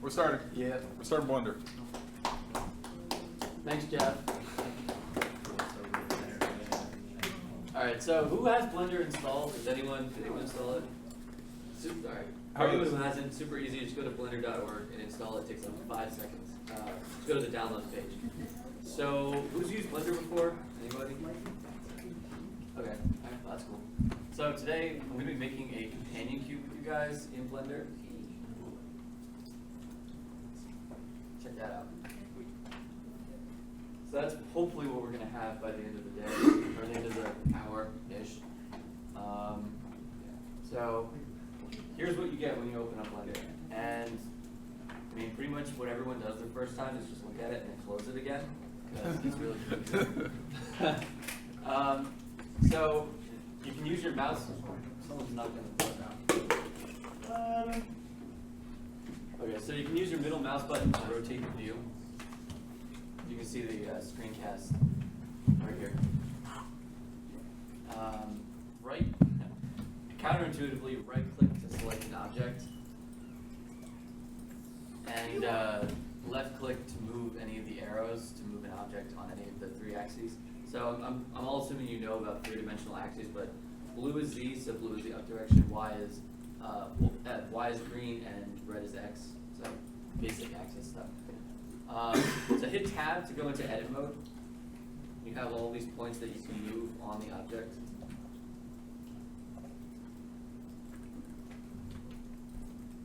We're starting. Yeah. We're starting Blender. Thanks, Jeff. Alright, so who has Blender installed? Did anyone install it? Alright. Anyone who hasn't, super easy. Just go to blender.org and install it. It takes like 5 seconds. Just go to the downloads page. So, who's used Blender before? Anybody? Okay, alright, that's cool. So today, I'm going to be making a companion cube with you guys in Blender. Check that out. So that's hopefully what we're going to have by the end of the day, or the end of the hour-ish. So here's what you get when you open up Blender. And I mean, pretty much what everyone does the first time is just look at it and close it again, because it's really good. So you can use your mouse. Someone's not going to put out. Okay, so you can use your middle mouse button to rotate the view. You can see the screencast right here. Counterintuitively, right-click to select an object, and left-click to move any of the arrows to move an object on any of the 3 axes. So I'm all assuming you know about 3-dimensional axes, but blue is Z, so blue is the up direction. Y is green, and red is X. So basic axis stuff. So hit Tab to go into edit mode. You have all these points that you can move on the object.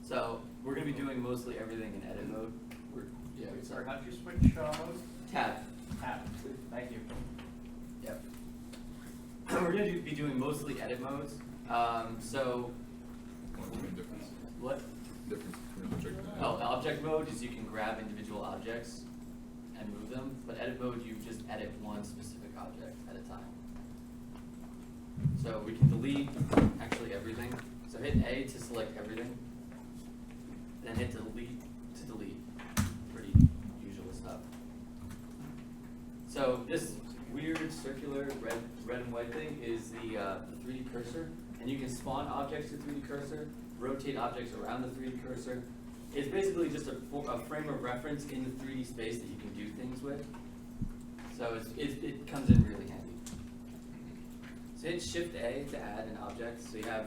So we're going to be doing mostly everything in edit mode. Sorry, how'd you switch modes? Tab. Tab. Thank you. Yep. We're going to be doing mostly edit modes. So Difference. what? Difference between object and Oh, object mode is you can grab individual objects and move them, but edit mode you just edit one specific object at a time. So we can delete actually everything. So hit A to select everything, then hit delete to delete. Pretty usual stuff. So this weird circular red and white thing is the 3D cursor, and you can spawn objects to 3D cursor, rotate objects around the 3D cursor. It's basically just a frame of reference in the 3D space that you can do things with. So it comes in really handy. So hit Shift A to add an object. So you have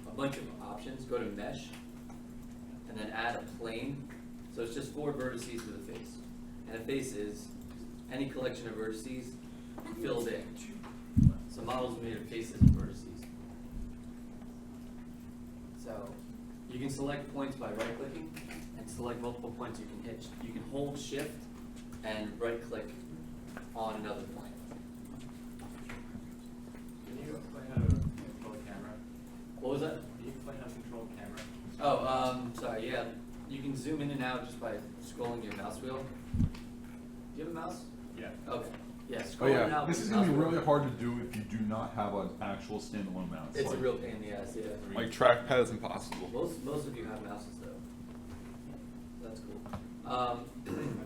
a bunch of options. Go to Mesh, and then add a plane. So it's just 4 vertices with a face. And a face is any collection of vertices filled in. So models are made of faces and vertices. So you can select points by right-clicking, and select multiple points. You can hold Shift and right-click on another point. Can you explain how to control the camera? What was that? Can you explain how to control the camera? Oh, sorry. Yeah, you can zoom in and out just by scrolling your mouse wheel. Do you have a mouse? Yeah. Okay. Yeah, Oh scroll in and yeah, out. this with is the gonna be mouse wheel. really hard to do if you do not have an actual standalone mouse. It's a Like, real pain in the ass. Yeah. Like trackpad is impossible. Most of you have mouses though. That's cool.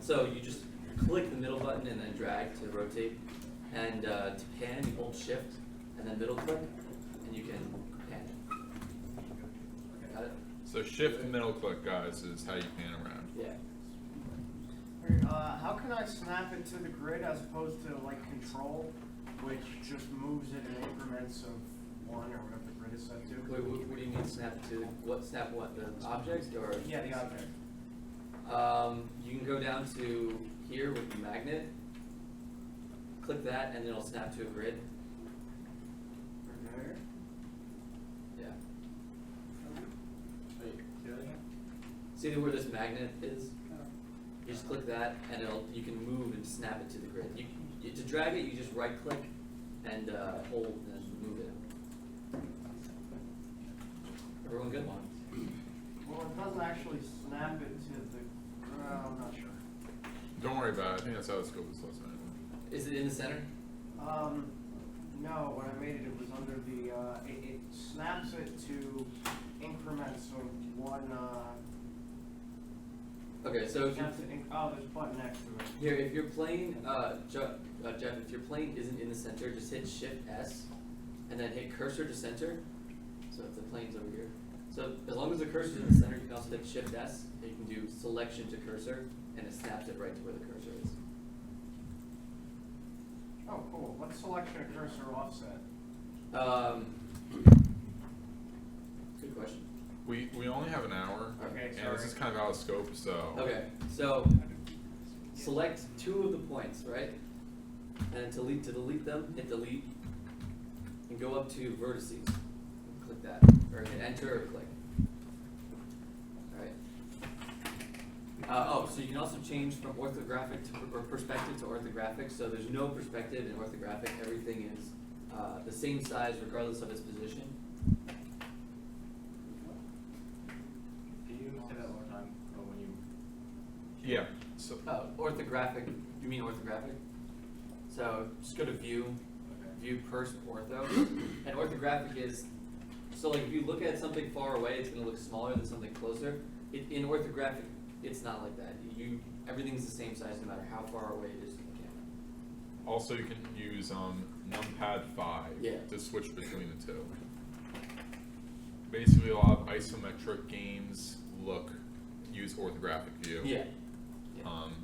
So you just click the middle button and then drag to rotate, and to pan you hold Shift and then middle click, and you can pan it. Got it? So shift and middle click, guys, is how you pan around. Yeah. How can I snap it to the grid as opposed to like control, which just moves it in increments of 1 or whatever the grid is set to? Wait, what do you mean snap to? Snap what? The object or? Yeah, the object. You can go down to here with the magnet, click that, and it'll snap to a grid. Right there. Yeah. Wait, say that again? See where this magnet is? You just click that, and you can move and snap it to the grid. To drag it, you just right click and hold and move it. Everyone good? Well, it doesn't actually snap it to the. I'm not sure. Don't worry about it. I think that's how the scope is less than Is it in the center? No. When I made it, it was under the. It snaps it to increments of 1. Okay, so if Snaps it there's a button next to it. here, if your plane, Jeff, if your plane isn't in the center, just hit Shift S, and then hit Cursor to center. So if the plane's over here, So as long as the cursor's in the center, you can also hit Shift S, and you can do selection to cursor, and it snaps it right to where the cursor is. Oh, cool. What's selection of cursor offset? Good question. We only have an hour. Okay, And sorry. this is kind of out of scope, so. Okay, so select 2 of the points, right? And to delete them, hit delete, and go up to vertices. Click that, or hit enter or click. Alright. So you can also change from orthographic or perspective to orthographic. So there's no perspective in orthographic. Everything is the same size regardless of its position. Can you say that one more time, or when you? Yeah, so, Orthographic, you mean orthographic? So just go to view, Okay. view perst ortho, and orthographic is, so like if you look at something far away, it's gonna look smaller than something closer. In orthographic, it's not like that. Everything's the same size no matter how far away it is from the camera. also you can use, numpad 5 Yeah. to switch between the two. Basically, a lot of isometric games use orthographic view. Yeah.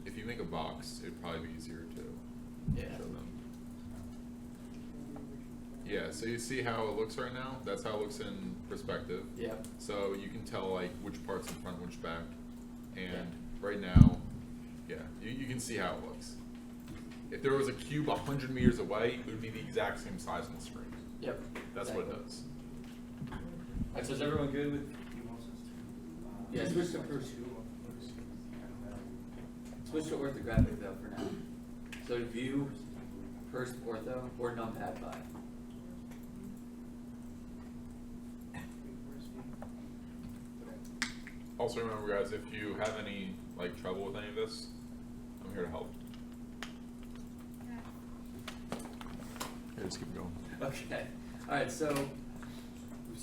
If you make a box, it'd probably be easier to Yeah. show them. Yeah, so you see how it looks right now? That's how it looks in perspective. Yeah. So you can tell like which part's in front, which back. And Yeah. right now, yeah, you can see how it looks. If there was a cube 100 meters away, it would be the exact same size on the screen. Yep. That's what it does. Alright, so is everyone good with, yeah, switch to orthographic though for now. So view, perst ortho, or numpad 5. Also remember guys, if you have any like trouble with any of this, I'm here to help. Yeah, just keep going. Okay, alright, so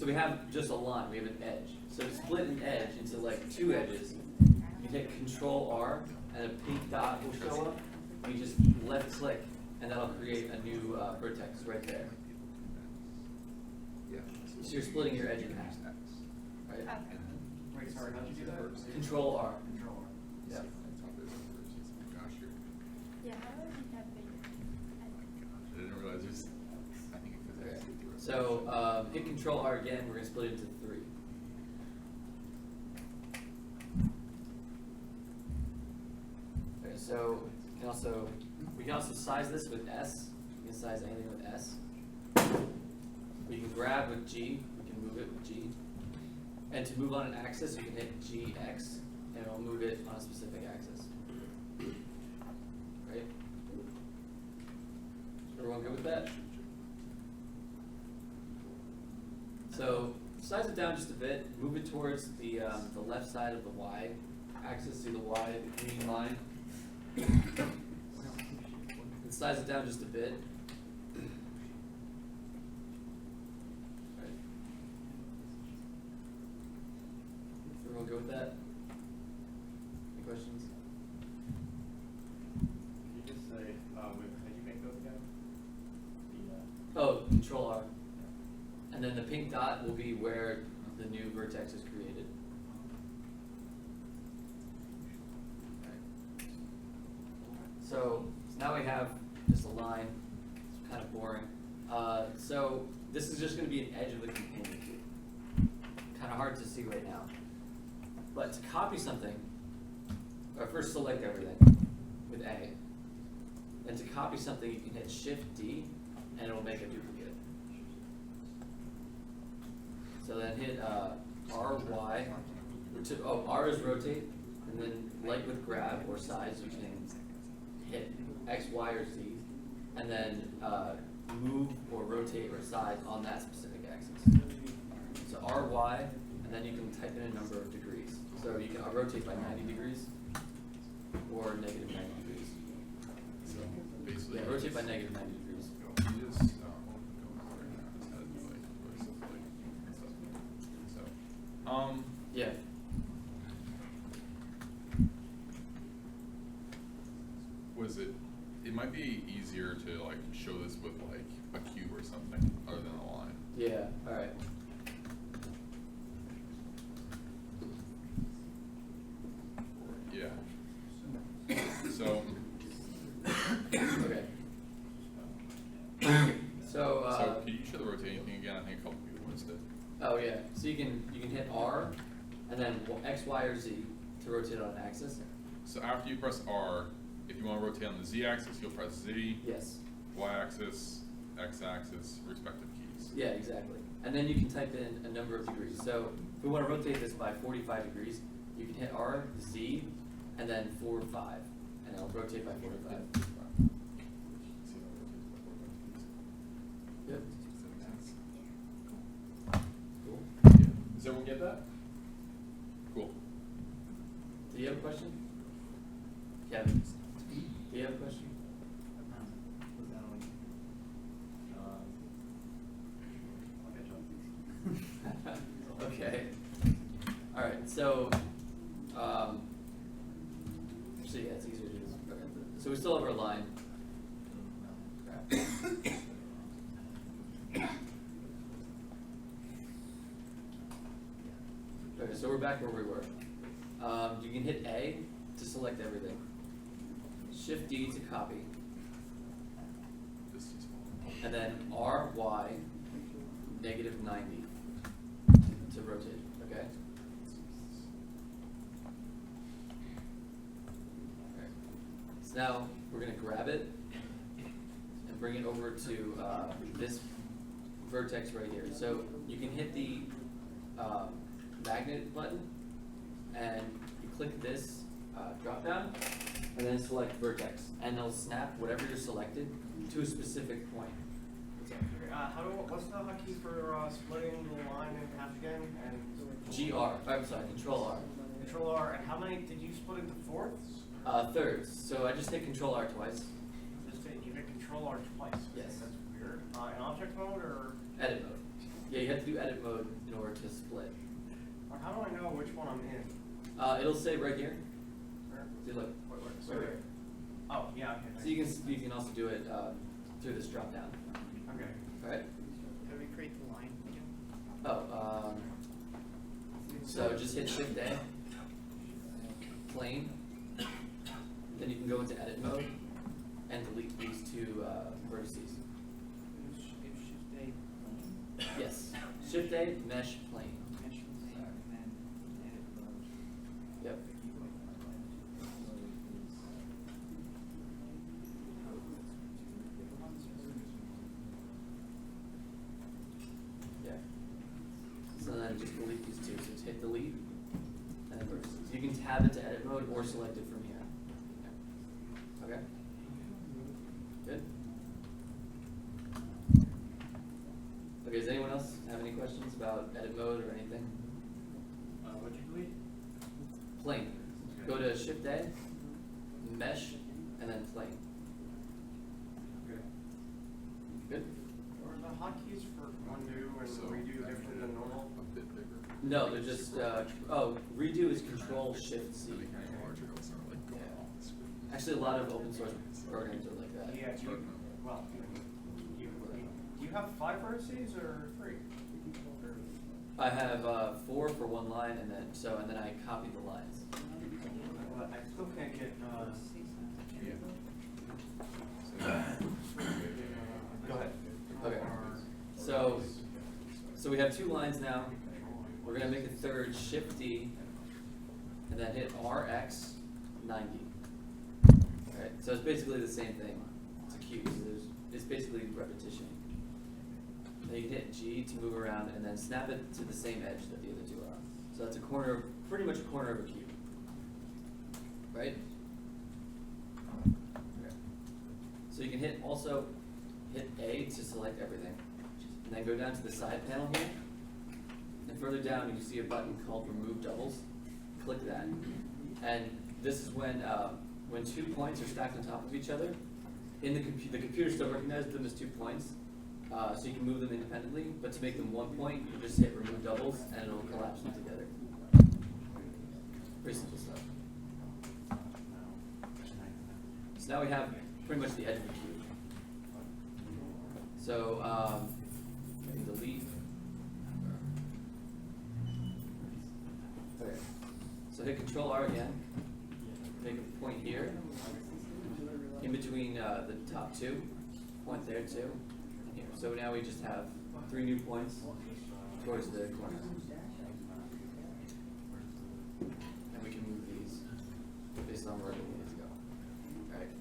we have just a line, we have an edge. So to split an edge into like 2 edges, you hit Control R, and a pink dot will show up. You just left click, and that'll create a new vertex right there. So you're splitting your edge in half, right? Wait, sorry, how'd you do that? Control R. Control. Yeah. Yeah, how do I make that bigger? I didn't realize there's, I think it Okay. was So hit Control R again. We're gonna split it into 3. Okay, so we can also size this with S. We can size anything with S. We can grab with G. We can move it with G. And to move on an axis, we can hit GX, and it'll move it on a specific axis. Right? Everyone good with that? So size it down just a bit. Move it towards the left side of the Y axis. See the Y, the green line. And size it down just a bit. Right. Everyone go with that? Any questions? Can you just say, how'd you make those again? Oh, Control R. And then the pink dot will be where the new vertex is created. Okay. So now we have just a line. It's kind of boring. So this is just going to be an edge of the companion cube. Kind of hard to see right now. But to copy something, or first select everything with A. Then to copy something, you can hit Shift D, and it'll make a duplicate. So then hit RY. R is rotate, and then like with grab or size, you can hit X, Y, or Z, and then move or rotate or size on that specific axis. So RY, and then you can type in a number of degrees. So you can rotate by 90 degrees or negative 90 degrees. So basically. Yeah, rotate by negative 90 degrees. You just, Yeah. was it, it might be easier to like show this with like a cube or something other than a line. Yeah, alright. X, Y, or Z to rotate on an axis. So after you press R, if you want to rotate on the Z axis, you'll press Z, Yes. Y axis, X axis, respective keys. Yeah, exactly. And then you can type in a number of degrees. So if we want to rotate this by 45 degrees, you can hit R, Z, and then 4, 5, and it'll rotate by 45. Yep. Cool. Yeah. Does everyone get that? Cool. Do you have a question? Kevin, do you have a question? Okay. All right. So, actually, yeah, it's easier to do this. Okay. So we still have our line. Crap. Okay, so we're back where we were. You can hit A to select everything. Shift D to copy. This is And then RY -90 to rotate, okay? Alright. So now we're gonna grab it and bring it over to this vertex right here. So you can hit the magnet button and you click this drop down and then select vertex, and they'll snap whatever you're selected to a specific point. What's the hotkey for splitting the line in half again? And Control R. Control R. And how many did you split into fourths? Thirds. So I just hit Control R twice. You hit Control R twice. Yes. That's weird. In object mode or? Edit mode. Yeah, you have to do edit mode in order to split. Or how do I know which one I'm in? It'll say right here. Where? See, look. So Right here. Oh, yeah, okay. So you can also do it through this drop down. Okay. All right. How do we create the line again? Oh, so just hit Shift A, plane. Then you can go into edit mode and delete these two vertices. Yes. Shift A, mesh plane. Yep. Yeah. So then just delete these two. So just hit delete and then vertices. You can tab it to edit mode or select it from here. Yeah. Okay. Good. Okay, does anyone else have any questions about edit mode or anything? What'd you delete? Plane. Go to Shift A, mesh, and then plane. Okay. Good? Or the hotkeys for undo and So, redo different than normal? a bit bigger. No, they're just, redo is Control Shift C. So they kind of larger, it's not like going Yeah. off the screen. Actually, a lot of open source programs are like that. Yeah, do you have 5 vertices or 3? I have 4 for one line, and then I copy the lines. I still can't get, Yeah. go ahead. Okay. So we have 2 lines now. We're gonna make a third, Shift D, and then hit RX 90. Alright, so it's basically the same thing. It's a cube, so it's basically repetition. Then you can hit G to move around and then snap it to the same edge that the other 2 are on. So that's pretty much a corner of a cube. Right? Okay. So you can also hit A to select everything. And then go down to the side panel here. And further down you see a button called Remove Doubles. Click that. And this is when 2 points are stacked on top of each other. In the computer still recognizes them as 2 points. So you can move them independently, but to make them 1 point, you just hit Remove Doubles and it'll collapse them together. Pretty simple stuff. So now we have pretty much the edge of the cube. So I can delete. Okay. So hit Control R again. Make a point here. In between the top 2. Point there too. And here. So now we just have 3 new points towards the corner. somewhere it needs to go. Alright.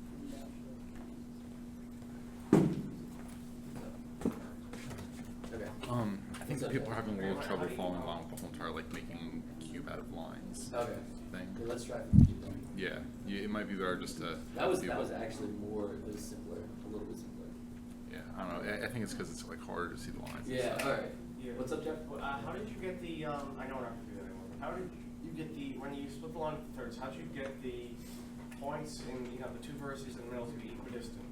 Okay. I think What's up, people are Jeff? having a little trouble following along with the whole entire like making cube out of lines Okay. thing. Okay, let's try from the cube then. Yeah, it might be better just to. That was do actually more, it was simpler, a little bit simpler. Yeah, I don't know. I think it's because it's like harder to see the lines. and Yeah, stuff. alright. Yeah. What's up, Jeff? How did you get the, I know we're not gonna do that anymore, but how did you get the, when you split the line into thirds, how'd you get the points in, the two vertices in the middle to be equidistant?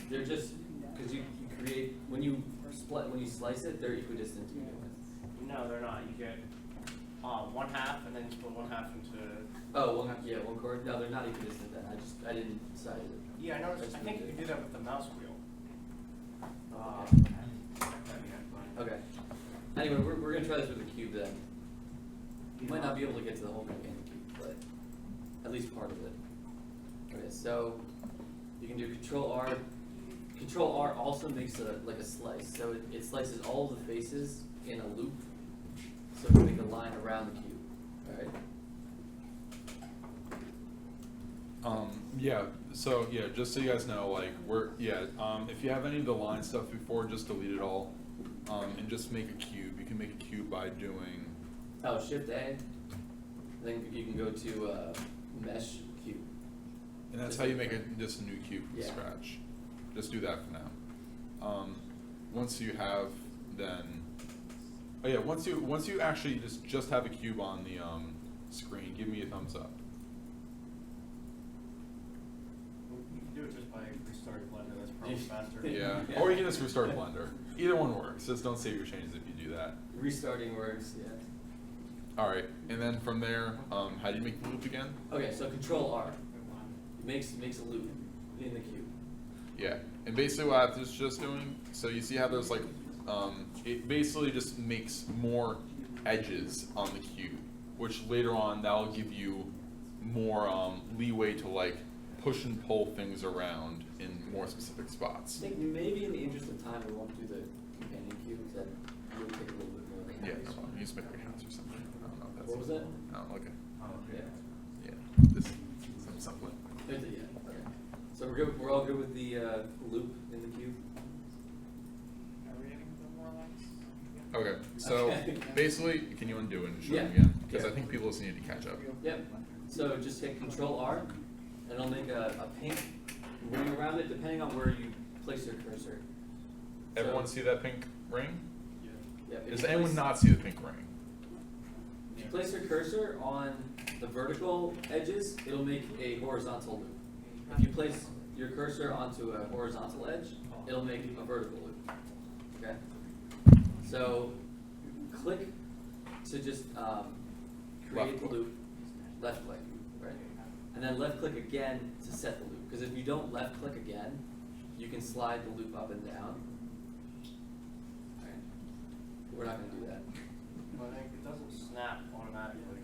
They're just, cause you create, when you slice it, they're equidistant to begin with. No, they're not, you get, one half, and then you split one half into, Oh, one chord, no, they're not equidistant then, I didn't size it. yeah, I noticed, I think you can do that with the mouse wheel. Okay. Anyway, we're gonna try this with the cube then. You might not be able to get to the whole thing in the cube, but at least part of it. Okay, so you can do Control R. Control R also makes like a slice, so it slices all of the faces in a loop, so to make a line around the cube. All right. Yeah, so yeah, just so you guys know, like, if you have any of the line stuff before, just delete it all. And just make a cube. You can make a cube by doing, Oh, Shift A. Then you can go to Mesh Cube. and that's Just how you like make just a new cube from Yeah. scratch. Just do that for now. Once you have, then, oh yeah, once you actually just have a cube on the screen, give me a thumbs up. You can do it just by restarting Blender, that's probably faster. Yeah, Yeah. or you can just restart Blender. Either one works. Just don't save your changes if you do that. Restarting works, yeah. All right, and then from there, how do you make the loop again? Okay, so Control R. It makes a loop in the cube. Yeah, and basically what I was just doing, so you see how there's like, it basically just makes more edges on the cube, which later on that'll give you more leeway to like push and pull things around in more specific I spots. think maybe in the interest of time, we won't do the companion cube, because that will take a little bit more than Yeah, that. that's fine. You just make like a house or something. I don't know if that's. What was that? I don't know, okay. Yeah. Yeah, this, something. Yeah, okay. So we're good, we're all good with the loop in the cube? Are we getting the more lines? Okay, so Okay. basically, can you undo it and show Yeah. them again? Because Yeah. I think people just need to catch up. Yep. So just hit Control R, and it'll make a pink ring around it, depending on where you place your cursor. Everyone So- see that pink ring? Yeah, if Does you anyone place- not see the pink ring? If you place your cursor on the vertical edges, it'll make a horizontal loop. If you place your cursor onto a horizontal edge, it'll make a vertical loop. Okay? So click to just create Left the click. loop, left click, right? And then left click again to set the loop. Because if you don't left click again, you can slide the loop up and down. Alright. We're not gonna do that. But I think it doesn't snap automatically,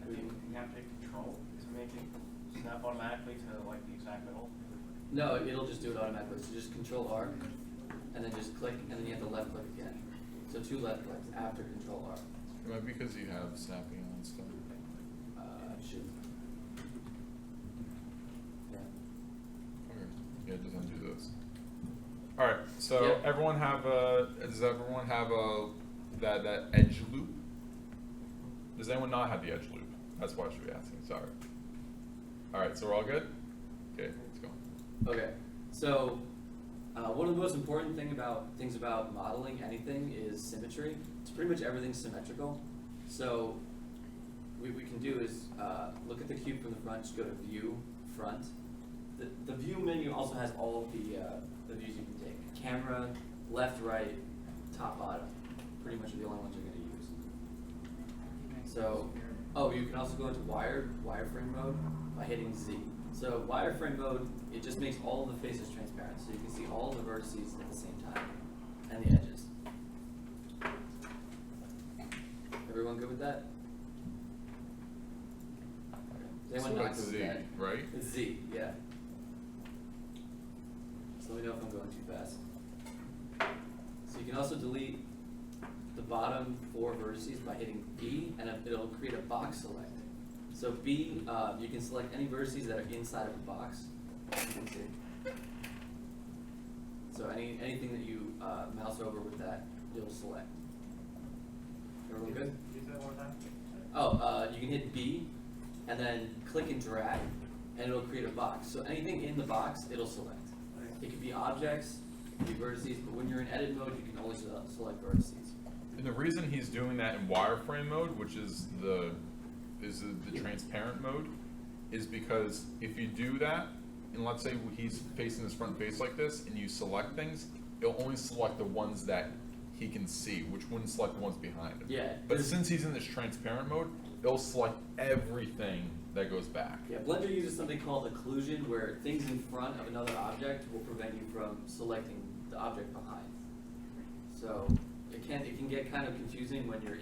I think you have to hit control to make it snap automatically to like the exact middle. No, it'll just do it automatically. So just Control R, and then just click, and then you have to left click again. So 2 left clicks after Control R. It might be because you have snapping on stuff. Should. Yeah. Okay, yeah, just undo those. All right, so Yep. everyone have does everyone have that edge loop? Does anyone not have the edge loop? That's why I should be asking. Sorry. All right, so we're all good. Okay, let's go. Okay. So one of the most important things about modeling anything is symmetry. It's pretty much everything's symmetrical. So what we can do is look at the cube from the front. Just go to View, Front. The View menu also has all of the views you can take: camera, left, right, top, bottom. Pretty much the only ones you're going to use. So, oh, you can also go into wireframe mode by hitting Z. So wireframe mode, it just makes all the faces transparent, so you can see all the vertices at the same time, and the edges. Everyone good with that? Does anyone So not it's good Z, with that? right? It's Z, yeah. So let me know if I'm going too fast. So you can also delete the bottom 4 vertices by hitting B, and it'll create a box select. So B, you can select any vertices that are inside of a box. You can see. So anything that you mouse over with that, you'll select. Everyone good? Use that one more time? Oh, you can hit B, and then click and drag, and it'll create a box. So anything in the box, it'll select. It could be objects, it could be vertices, but when you're in edit mode, you can only select vertices. And the reason he's doing that in wireframe mode, which is the transparent mode, is because if you do that, and let's say he's facing his front face like this, and you select things, it'll only select the ones that he can see, which wouldn't select the ones behind him. Yeah. But since he's in this transparent mode, it'll select everything that goes back. Yeah, Blender uses something called occlusion, where things in front of another object will prevent you from selecting the object behind. So it can get kind of confusing when you're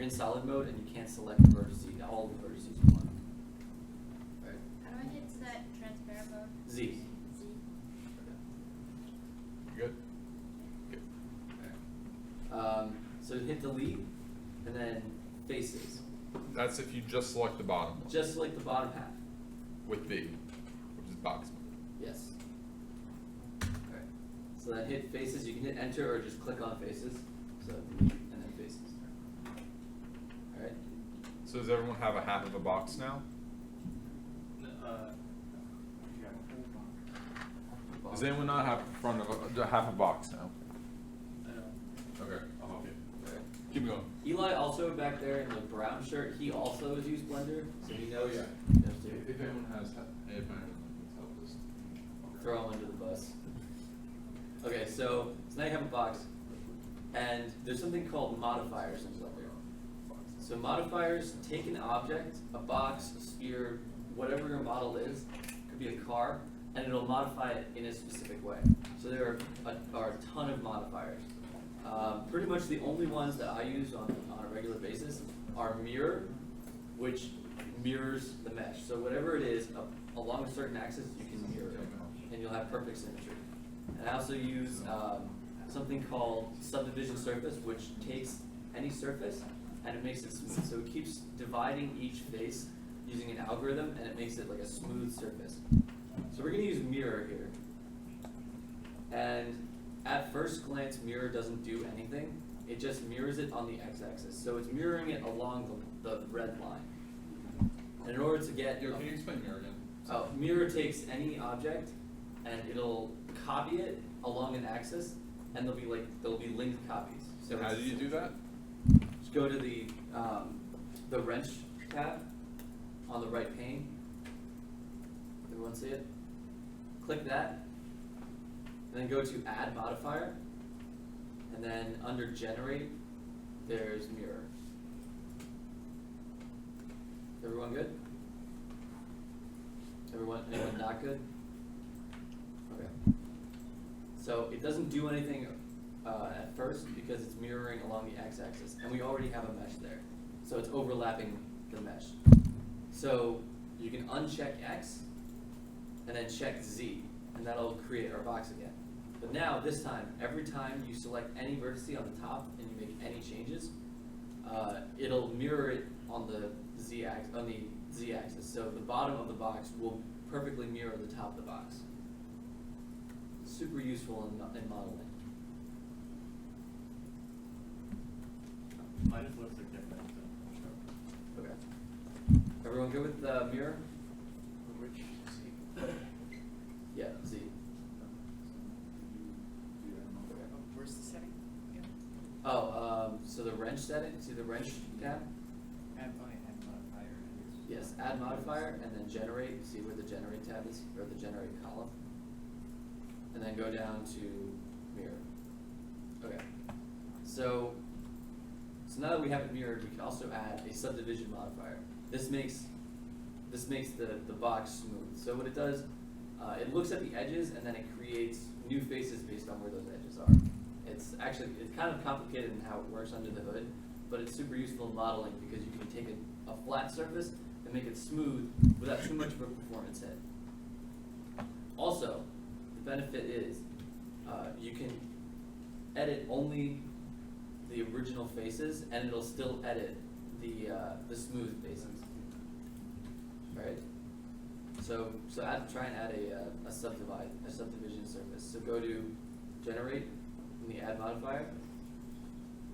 in solid mode and you can't select the vertices, all the vertices you want. Right. How do I hit set transparent mode? Z. Z. You good? Good. So hit delete, and then faces. That's if you just select the bottom one Just select the bottom half. with B, which is box mode. Yes. Alright. So then hit faces, you can hit enter or just click on faces. So delete and then faces. Alright. So does everyone have a half of a box now? You have a whole box. Does anyone not have front of a half a box now? I know. Okay, I'll help you. Okay. Keep going. Eli also back there in the brown shirt, he also has used Blender, so he knows. Oh, yeah. Knows too. If anyone has, if anyone needs help, just. Throw him under the bus. Okay, so now you have a box, and there's something called modifiers in Blender. So modifiers take an object, a box, a sphere, whatever your model is, could be a car, and it'll modify it in a specific way. So there are a ton of modifiers. Pretty much the only ones that I use on a regular basis are mirror, which mirrors the mesh. So whatever it is, along a certain axis, you can mirror it, and you'll have perfect symmetry. And I also use something called subdivision surface, which takes any surface and it makes it smooth. So it keeps dividing each face using an algorithm, and it makes it like a smooth surface. So we're going to use mirror here. And at first glance, mirror doesn't do anything. It just mirrors it on the x-axis. So it's mirroring it along the red line. And in order to get... Can you explain mirror again? Oh, mirror takes any object and it'll copy it along an axis, and there'll be linked copies. So how do you do that? Just go to the wrench tab on the right pane. Everyone see it? Click that, and then go to add modifier, and then under generate, there's mirror. Everyone good? Anyone not good? Okay. So it doesn't do anything at first because it's mirroring along the x-axis, and we already have a mesh there. So it's overlapping the mesh. So you can uncheck X and then check Z, and that'll create our box again. But now, this time, every time you select any vertice on the top and you make any changes, it'll mirror it on the z-axis. So the bottom of the box will perfectly mirror the top of the box. Super useful in modeling. Mine just looks like different, so. Okay. Everyone good with mirror? Which, see, Yeah, Z. Where's the setting? Yeah. Oh, so the wrench setting, see the wrench tab? Add modifier. Yes, add modifier, and then generate, see where the generate tab is, or the generate column. And then go down to mirror. Okay. So now that we have it mirrored, we can also add a subdivision modifier. This makes the box smooth. So what it does, it looks at the edges and then it creates new faces based on where those edges are. It's kind of complicated in how it works under the hood, but it's super useful in modeling because you can take a flat surface and make it smooth without too much of a performance hit. Also, the benefit is you can edit only the original faces, and it'll still edit the smooth faces. Right? So try and add a subdivision surface. So go to generate in the add modifier,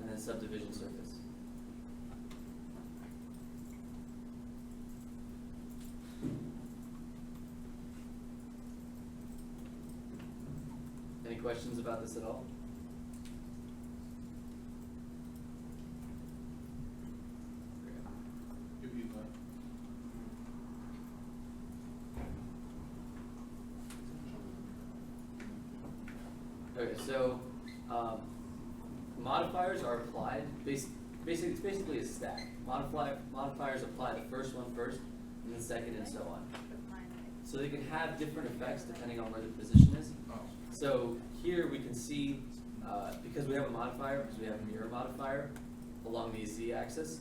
and then subdivision surface. Any questions about this at all? Okay, so modifiers are applied. Basically, it's basically a stack. Modifiers apply the first one first, and then second, and so on. So they can have different effects depending on where the position is. So here we can see, because we have a modifier, because we have a mirror modifier along the z-axis,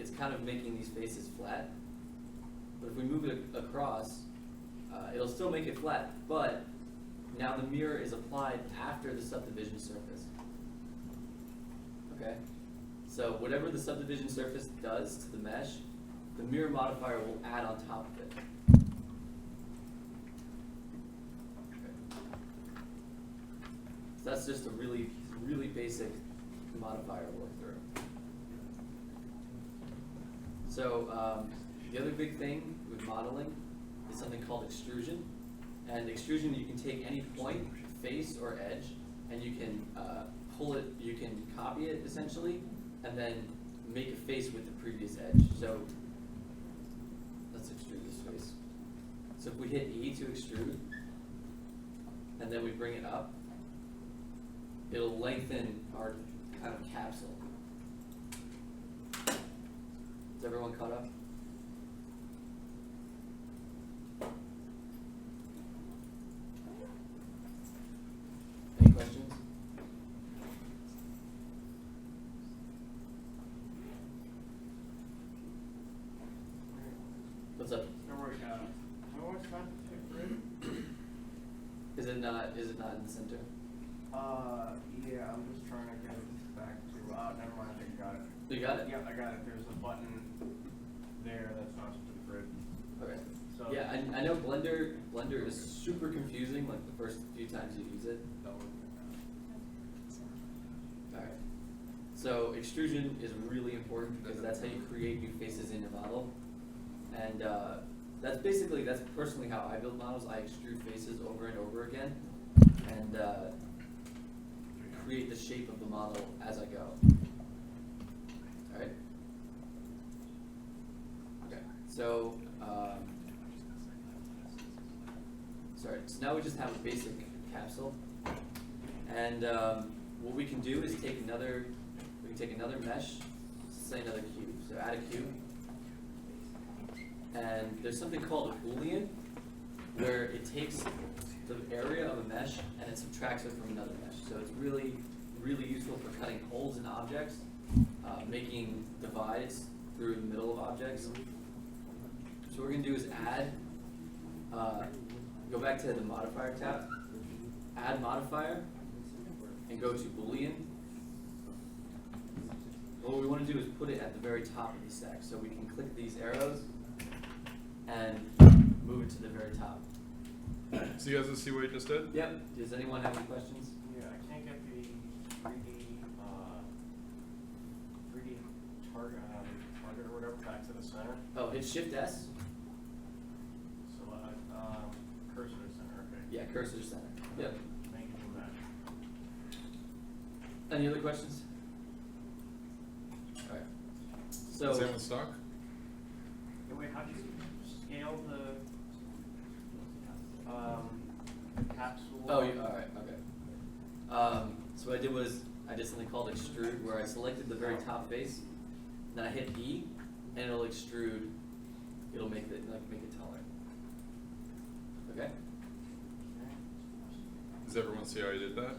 it's kind of making these faces flat. But if we move it across, it'll still make it flat, but now the mirror is applied after the subdivision surface. Okay? So whatever the subdivision surface does to the mesh, the mirror modifier will add on top of it. Okay. So that's just a really, really basic modifier to work through. So the other big thing with modeling is something called extrusion. And extrusion, you can take any point, face, or edge, and you can pull it, you can copy it essentially, and then make a face with the previous edge. So let's extrude this face. So if we hit E to extrude, and then we bring it up, it'll lengthen our kind of capsule. Is everyone caught up? Any questions? What's up? Is it not in the center? Yeah, I'm just trying to get it back to, never mind, I think I got it. You got it? Yeah, I got it. There's a button there that's not to the grid. Okay. So Yeah, I know Blender is super confusing, like the first few times you use it. Alright. So extrusion is really important because that's how you create new faces in your model. And that's personally how I build models. I extrude faces over and over again and create the shape of the model as I go. Alright? Okay, so sorry, so now we just have a basic capsule. And what we can do is take another mesh, say another cube. So add a cube. And there's something called a Boolean, where it takes the area of a mesh and it subtracts it from another mesh. So it's really, really useful for cutting holes in objects, making divides through the middle of objects. So what we're going to do is add, go back to the modifier tab, add modifier, and go to Boolean. What we want to do is put it at the very top of the stack. So we can click these arrows and move it to the very top. So you guys see what you just did? Yep. Does anyone have any questions? yeah, I can't get the 3D target or whatever back to the center. Oh, hit Shift S. So cursor to center. Okay. Yeah, cursor center. Yep. Make it do that. Any other questions? All right. So. Is anyone stuck? Yeah, wait, how do you scale the capsule? Oh, yeah, all right, okay. So what I did was I did something called extrude, where I selected the very top face, then I hit E, and it'll extrude. It'll make it taller. Okay. Does everyone see how I did that?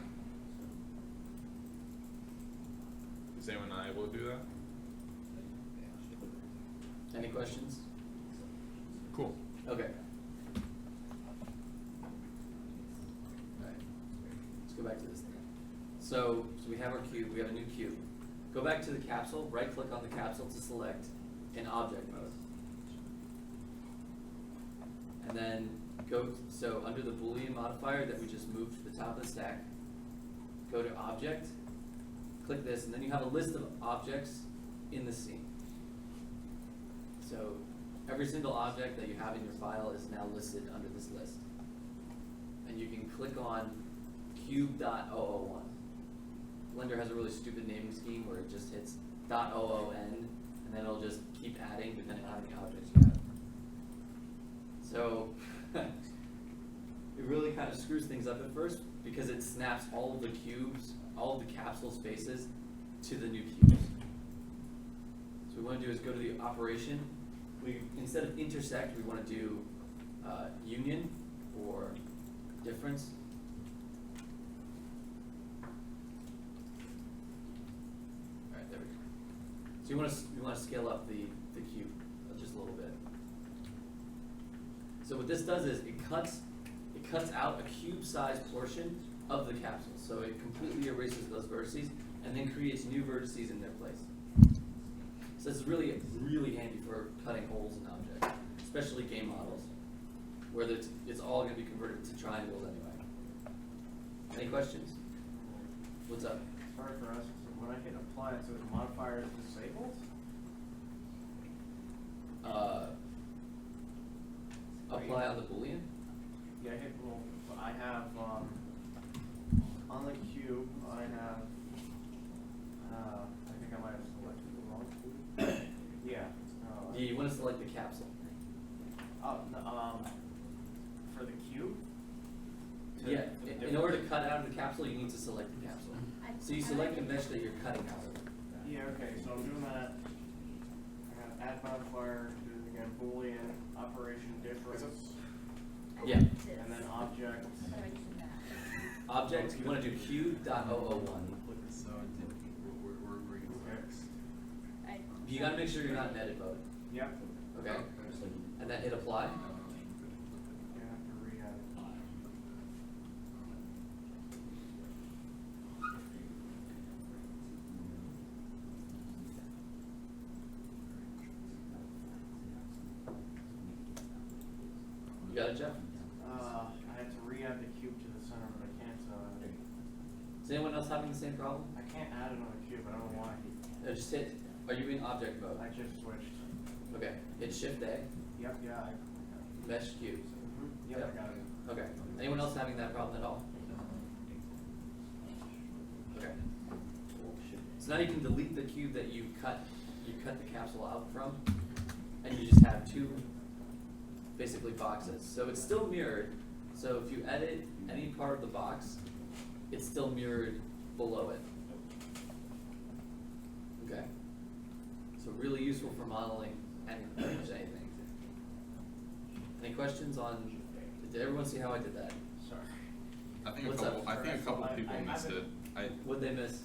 Is anyone not able to do that? Any questions? Cool. Okay. Alright. Let's go back to this thing. So we have our cube, we have a new cube. Go back to the capsule, right click on the capsule to select in object mode. And then so under the Boolean modifier that we just moved to the top of the stack, go to object, click this, and then you have a list of objects in the scene. So every single object that you have in your file is now listed under this list. And you can click on cube.001. Blender has a really stupid naming scheme where it just hits .001 and then it'll just keep adding depending on how many objects you have. So it really kind of screws things up at first because it snaps all of the cubes, all of the capsule spaces to the new cubes. So what we want to do is go to the operation. Instead of intersect, we want to do union or difference. All right, there we go. So you want to scale up the cube just a little bit. So what this does is it cuts out a cube-sized portion of the capsule. So it completely erases those vertices and then creates new vertices in their place. So this is really handy for cutting holes in objects, especially game models, where it's all going to be converted to triangles anyway. Any questions? What's up? Sorry for us, when I hit apply, it says modifier is disabled? Apply on the Boolean? Yeah, I have, on the cube, I have, I think I might have selected the wrong cube. Yeah. Yeah, you want to select the capsule. For the cube? Yeah, in order to cut out of the capsule, you need to select the capsule. So you select the mesh that you're cutting out of. Yeah, okay, so I'm doing that. I have add modifier, do it again, Boolean, operation difference, Yeah. and then object. Object, you want to do cube.001. So we're bringing fix. You got to make sure you're not in edit mode. Yep. Okay? And then hit apply. Yeah, I have to re-add it. You got it, Jeff? I had to re-add the cube to the center, but I can't, Is anyone else having the same problem? I can't add another cube, I don't know why. Just hit, are you in object mode? I just switched. Okay, hit Shift A, Yep, yeah, mesh cubes. Yep, I got it. Okay, anyone else having that problem at all? Okay. So now you can delete the cube that you cut the capsule out from, and you just have two basically boxes. So it's still mirrored, so if you edit any part of the box, it's still mirrored below it. Okay? So really useful for modeling pretty much anything. Any questions on, did everyone see how I did that? Sorry. I think What's up? a couple I- people I missed it. haven't- What'd they miss?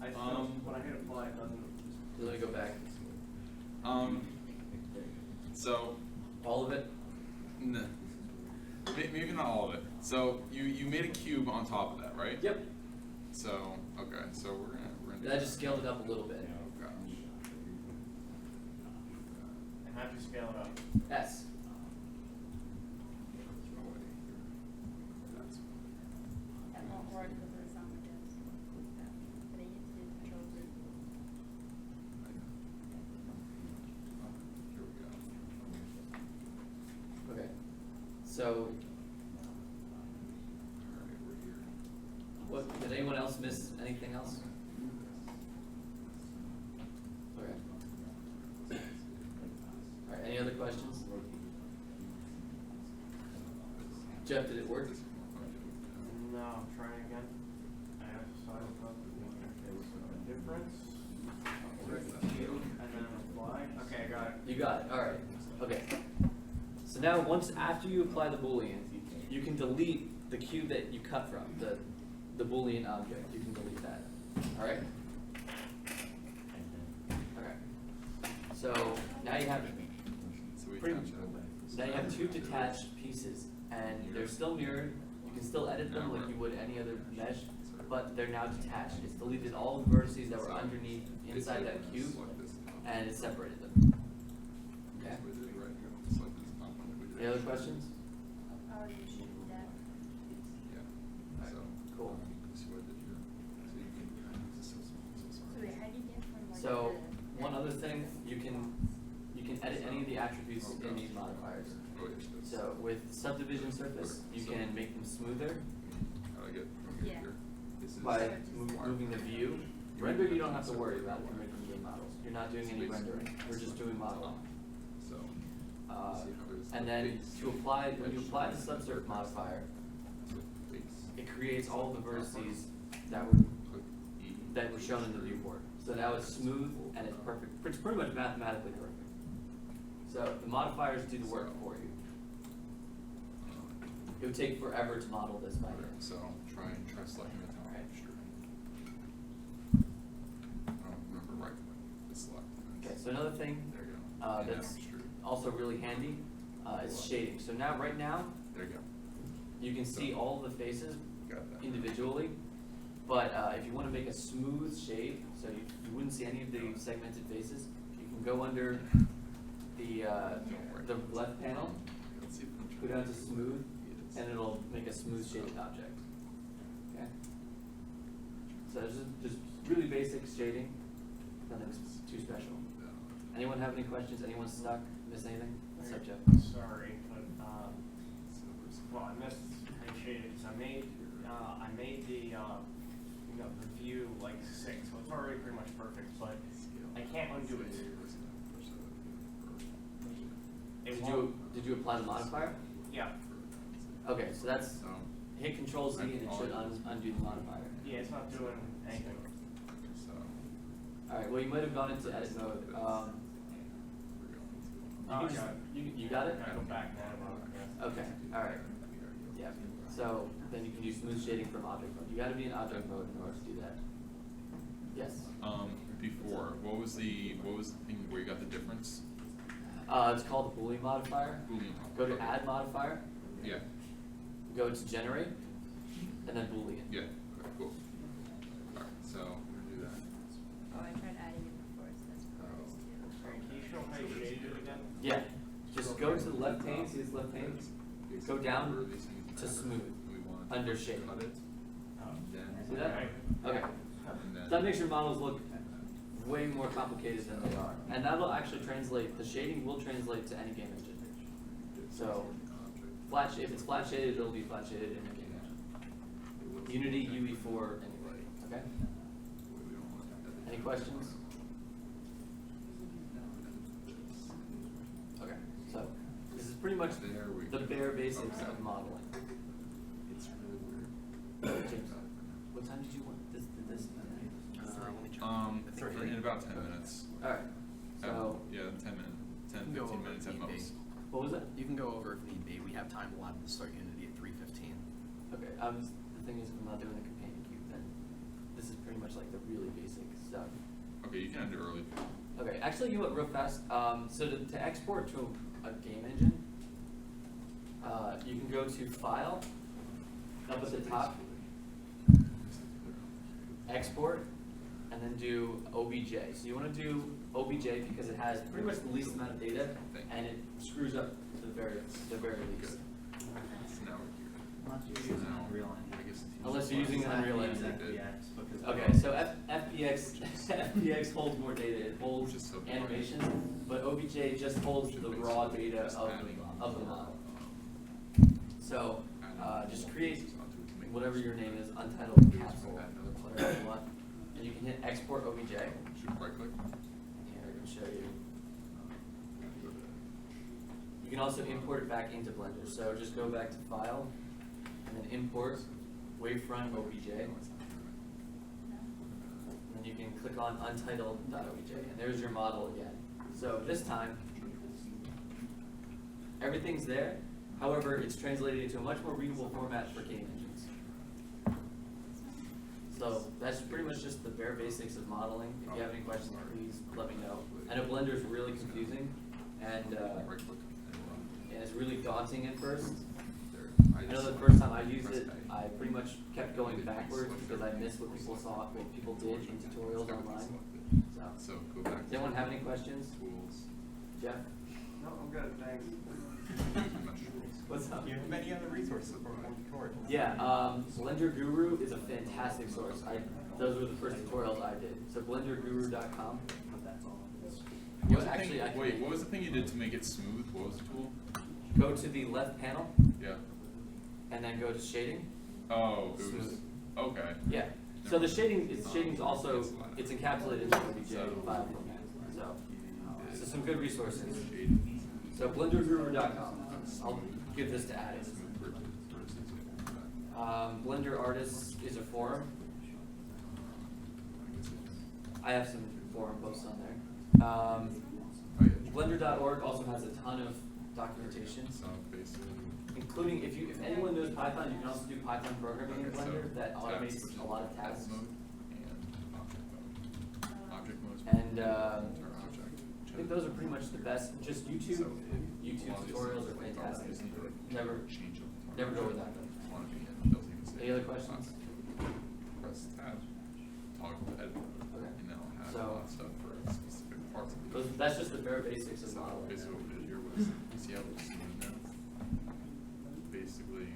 I still, when I hit apply, it doesn't. Let me go back. So, All of it? no, maybe not all of it. So you made a cube on top of that, right? Yep. So okay, so we're gonna. Do That just scaled it up a little bit. Gosh. And how'd you scale it up? S. That's That won't work because it's on the desk. But I used to do control Z. here we go. Okay. So, Alright, we're here. what, did anyone else miss anything else? Okay. Alright, any other questions? Jeff, did it work? No, I'm trying again. I have to start with the difference. And then apply. Okay, I got it. You got it, alright. Okay. So now after you apply the Boolean, you can delete the cube that you cut from, the Boolean object. You can delete that. Alright? Okay. So now you have So we Pretty- attach it. now you have two detached pieces, and they're still mirrored. You can still edit them like you would any other mesh, but they're now detached. It's deleted all the vertices that were underneath inside that cube, and it separated them. Okay. Any other questions? How do you shoot that? Cool. So wait, how do you get from like So the- one other thing, you can edit any of the attributes in these modifiers. So with subdivision surface, you can make them smoother Yeah. by moving the view. Render you don't have to worry about if you're making game models. You're not doing any rendering. We're just doing modeling. And then when you apply the subsurf modifier, it creates all the vertices that were shown in the viewport. So now it's smooth and it's perfect. It's pretty much mathematically perfect. So the modifiers do the work for you. It would take forever to model this by hand. So try selecting the top. Alright. Sure. I don't remember right. The select. Okay, so another thing There you go. that's Sure. also really handy is shading. So now, right now, There you go. you can see all the faces Got that. individually, but if you want to make a smooth shade, so you wouldn't see any of the segmented faces, you can go under the left panel, Let's see if I'm go down to smooth, and it'll make a smooth shaded object. Okay? So there's just really basic shading, nothing too special. Anyone have any questions? Anyone stuck? Miss anything? What's up, Jeff? Sorry, but, well, I missed how you shaded, so I made the, the view like 6, so it's already pretty much perfect, but I can't undo it. Did you apply the modifier? Yeah, Okay, so that's, So, hit Control Z and it should undo the modifier. yeah, it's not doing anything. Alright, well, you might have gone into edit mode. Oh, You can I got just- you got it? I go back now. Okay, alright. Yeah, so then you can do smooth shading from object mode. You gotta be in object mode in order to do that. Yes? before, what was the thing where you got the difference? It's called the Boolean modifier. Boolean. Go to Okay. add modifier, Yeah, go to generate, and then Boolean. yeah, okay, cool. Alright, so, we're gonna do that. Oh, I tried adding it before, so that's progress too. Alright, can you show how you shaded it again? Yeah, just go to the left pane, see this left pane? Go down to smooth, under shade. Cut it, Oh. then. See that? Right. Okay. And then. So that makes your models look way more complicated than they are. And that'll actually translate, the shading will translate to any game engine. So, if it's flat shaded, it'll be flat shaded in the game engine. Unity, UE4, anyway, okay? Any questions? Okay, so this is pretty much There we the go. bare basics Okay. of modeling. It's really weird. James, what time did you want this? In about 10 minutes. Alright, so, Yeah, 10 minutes, 10, You can go 15 over minutes if at need be. most. what was it? You can go over if need be. We have time allotted to start Unity at 3:15. Okay, the thing is, I'm not doing the companion cube then. This is pretty much like the really basic stuff. Okay, you can end it early. Okay, actually, you know what, real fast, so to export to a game engine, you can go to File, up at the top, Export, and then do OBJ. So you want to do OBJ because it has pretty much the least amount of data, and it screws up the very least. So now we're here. Unless you're So using now, Unreal I Engine. guess it's Unless you're using Unreal Engine. FBX, because. Okay, so FBX holds more data. It holds Which is so boring. animations, but OBJ just holds the raw data of the model. So just create whatever your name is, untitled capsule, whatever you want, and you can hit export OBJ. Here, Should right click. I can show you. You can also import it back into Blender. So just go back to File, and then Import Wavefront OBJ. And then you can click on untitled.obj, and there's your model again. So this time, everything's there. However, it's translated into a much more readable format for game engines. So that's pretty much just the bare basics of modeling. If you have any questions, please let me know. I know Blender is really confusing, and Right click. it's really daunting at first. There. I know the first time I used it, I pretty much kept going backwards because I missed what people saw, what people did in tutorials online. So go back. Does anyone have any questions? Tools. Jeff? No, I'm good, thanks. What's up? You have many other resources for more tutorials. Yeah, Blender Guru is a fantastic source. Those were the first tutorials I did. So blenderguru.com. What was the Actually, I thing, can wait, make- what was the thing you did to make it smooth? What was the tool? Go to the left panel Yeah. and then go to shading. Oh, it was, Smooth. okay. Yeah. So the shading's also, it's encapsulated in the OBJ file format. So some good resources. So blenderguru.com. I'll give this to Addis. Blender Artists is a forum. I have some forum posts on there. Blender.org also has a ton of documentation, So basically. including if anyone knows Python, you can also do Python programming in Okay, so Blender that tabs, automates which is a lot of tasks. mode and object mode. Object mode is And turn object. I think those are pretty much the best. Just YouTube. So YouTube a lot of these tutorials things are like, fantastic. oh, I just need to, like, Never, change them. never go without them. Want to be in, doesn't even say. Any other questions? Press tab, toggle the edit, Okay. and then I'll have a So- lot of stuff for specific parts of the Those, that's just the bare basics of So modeling. basically what we did here was, you see how it's smooth now? Basically,